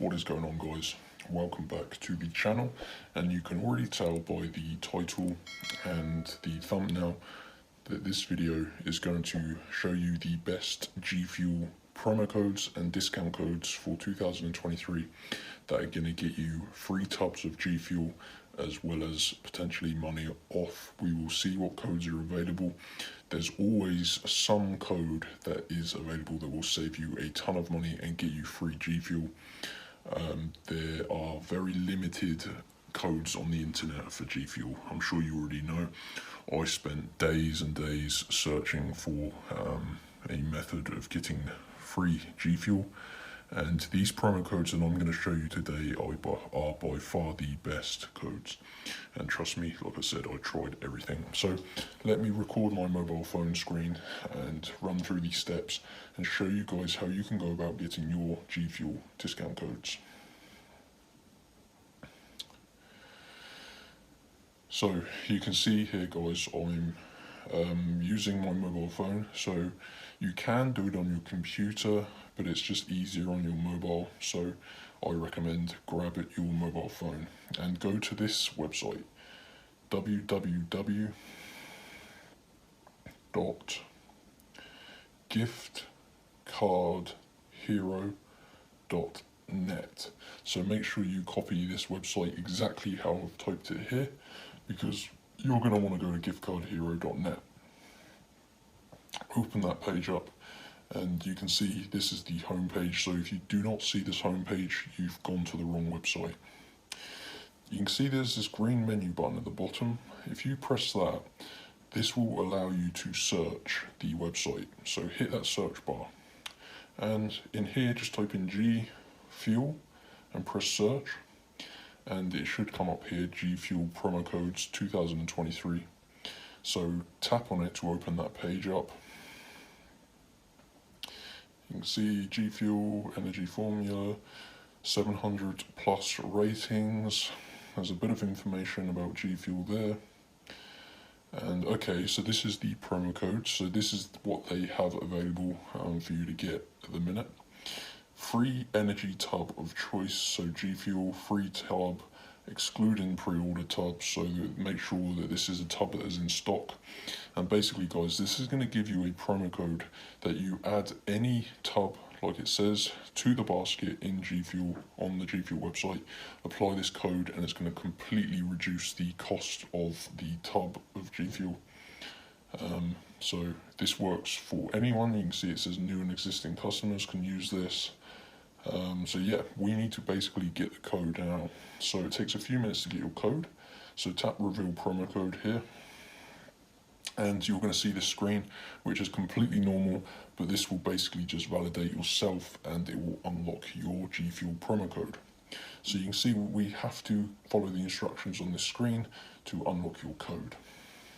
What is going on, guys? Welcome back to the channel, and you can already tell by the title and the thumbnail that this video is going to show you the best Gfuel promo codes and discount codes for 2023 that are going to get you free tubs of Gfuel as well as potentially money off. We will see what codes are available. There's always some code that is available that will save you a ton of money and get you free Gfuel. There are very limited codes on the internet for Gfuel. I'm sure you already know. I spent days and days searching for a method of getting free Gfuel, and these promo codes that I'm going to show you today are by far the best codes. And trust me, like I said, I tried everything. So let me record my mobile phone screen and run through these steps and show you guys how you can go about getting your Gfuel discount codes. So you can see here, guys, I'm using my mobile phone. So you can do it on your computer, but it's just easier on your mobile. So I recommend grab your mobile phone and go to this website, www.giftcardhero.net. So make sure you copy this website exactly how I've typed it here, because you're going to want to go to giftcardhero.net. Open that page up, and you can see this is the home page. So if you do not see this home page, you've gone to the wrong website. You can see there's this green menu button at the bottom. If you press that, this will allow you to search the website. So hit that search bar, and in here just type in Gfuel and press search, and it should come up here, Gfuel promo codes 2023. So tap on it to open that page up. You can see Gfuel energy formula, 700 plus ratings. There's a bit of information about Gfuel there. And okay, so this is the promo code. So this is what they have available for you to get at the minute. Free energy tub of choice. So Gfuel free tub, excluding pre-order tubs. So make sure that this is a tub that is in stock. And basically, guys, this is going to give you a promo code that you add any tub, like it says, to the basket in Gfuel on the Gfuel website. Apply this code, and it's going to completely reduce the cost of the tub of Gfuel. So this works for anyone. You can see it says new and existing customers can use this. So yeah, we need to basically get the code now. So it takes a few minutes to get your code. So tap reveal promo code here, and you're going to see this screen, which is completely normal, but this will basically just validate yourself and it will unlock your Gfuel promo code. So you can see we have to follow the instructions on this screen to unlock your code.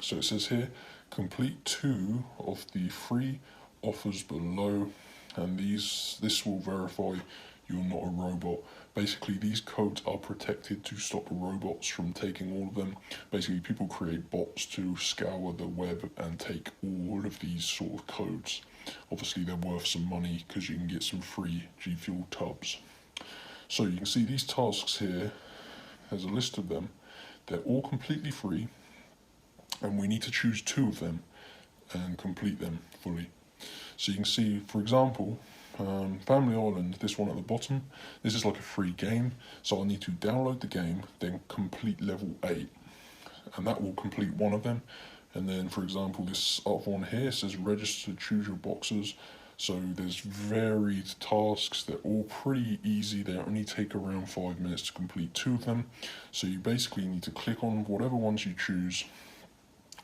So it says here, complete 2 of the free offers below, and this will verify you're not a robot. Basically, these codes are protected to stop robots from taking all of them. Basically, people create bots to scour the web and take all of these sort of codes. Obviously, they're worth some money because you can get some free Gfuel tubs. So you can see these tasks here. There's a list of them. They're all completely free, and we need to choose 2 of them and complete them fully. So you can see, for example, Family Island, this one at the bottom, this is like a free game. So I need to download the game, then complete level 8, and that will complete one of them. And then, for example, this other one here says register, choose your boxes. So there's varied tasks. They're all pretty easy. They only take around 5 minutes to complete 2 of them. So you basically need to click on whatever ones you choose.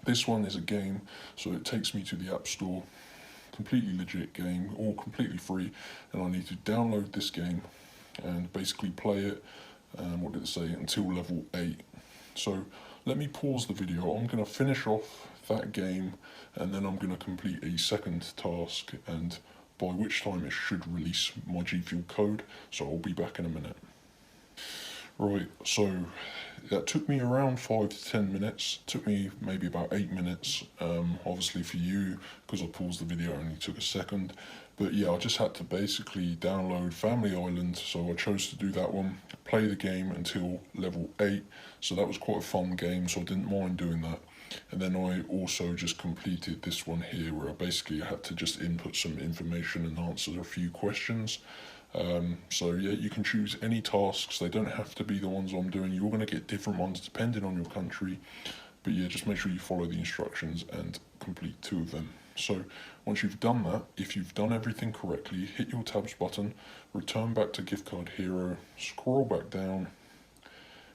This one is a game, so it takes me to the App Store. Completely legit game, all completely free, and I need to download this game and basically play it, what did it say, until level 8. So let me pause the video. I'm going to finish off that game, and then I'm going to complete a second task, and by which time it should release my Gfuel code. So I'll be back in a minute. Right, so that took me around 5 to 10 minutes. Took me maybe about 8 minutes. Obviously for you, because I paused the video, it only took a second. But yeah, I just had to basically download Family Island, so I chose to do that one, play the game until level 8, so that was quite a fun game, so I didn't mind doing that. And then I also just completed this one here, where I had to just input some information and answer a few questions. So yeah, you can choose any tasks, they don't have to be the ones I'm doing, you're going to get different ones depending on your country. But yeah, just make sure you follow the instructions and complete 2 of them. So once you've done that, if you've done everything correctly, hit your tabs button, return back to Gift Card Hero, scroll back down,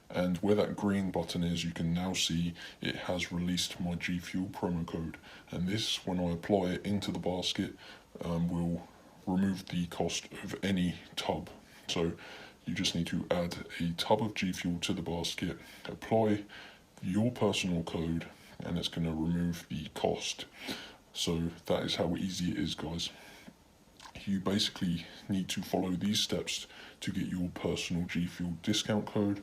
and where that green button is, you can now see it has released my Gfuel promo code. And this, when I apply it into the basket, will remove the cost of any tub. So you just need to add a tub of Gfuel to the basket, apply your personal code, and it's going to remove the cost. So that is how easy it is, guys. You basically need to follow these steps to get your personal Gfuel discount code,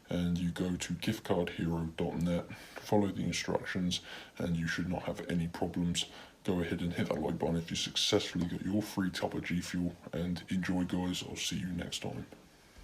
and you go to giftcardhero.net, follow the instructions, and you should not have any problems. Go ahead and hit that like button if you successfully got your free tub of Gfuel, and enjoy, guys. I'll see you next time.